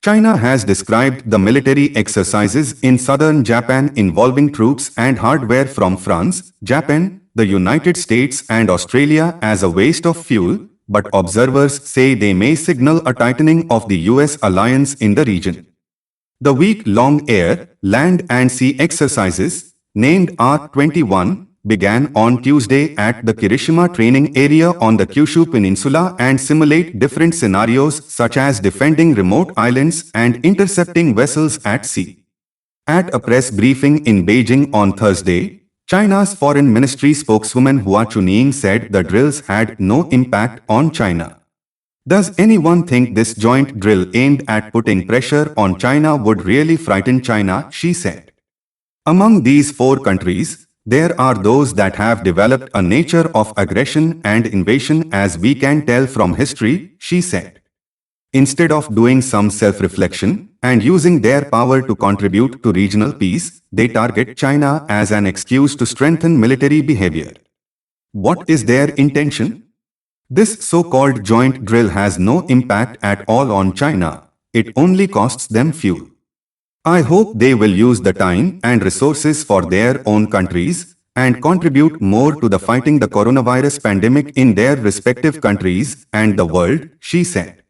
China has described the military exercises in southern Japan involving troops and hardware from France, Japan, the United States and Australia as a waste of fuel, but observers say they may signal a tightening of the US alliance in the region. The week-long air, land and sea exercises, named R-21, began on Tuesday at the Kirishima training area on the Kyushu Peninsula and simulate different scenarios such as defending remote islands and intercepting vessels at sea. At a press briefing in Beijing on Thursday, China's Foreign Ministry spokeswoman Hua Chunying said the drills had no impact on China. Does anyone think this joint drill aimed at putting pressure on China would really frighten China, she said. Among these four countries, there are those that have developed a nature of aggression and invasion as we can tell from history, she said. Instead of doing some self-reflection and using their power to contribute to regional peace, they target China as an excuse to strengthen military behavior. What is their intention? This so-called joint drill has no impact at all on China. It only costs them fuel. I hope they will use the time and resources for their own countries and contribute more to the fighting the coronavirus pandemic in their respective countries and the world, she said.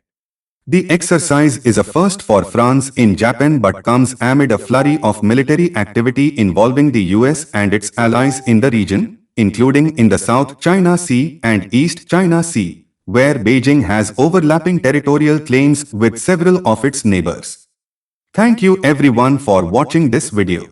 The exercise is a first for France in Japan but comes amid a flurry of military activity involving the US and its allies in the region, including in the South China Sea and East China Sea, where Beijing has overlapping territorial claims with several of its neighbors. Thank you everyone for watching this video.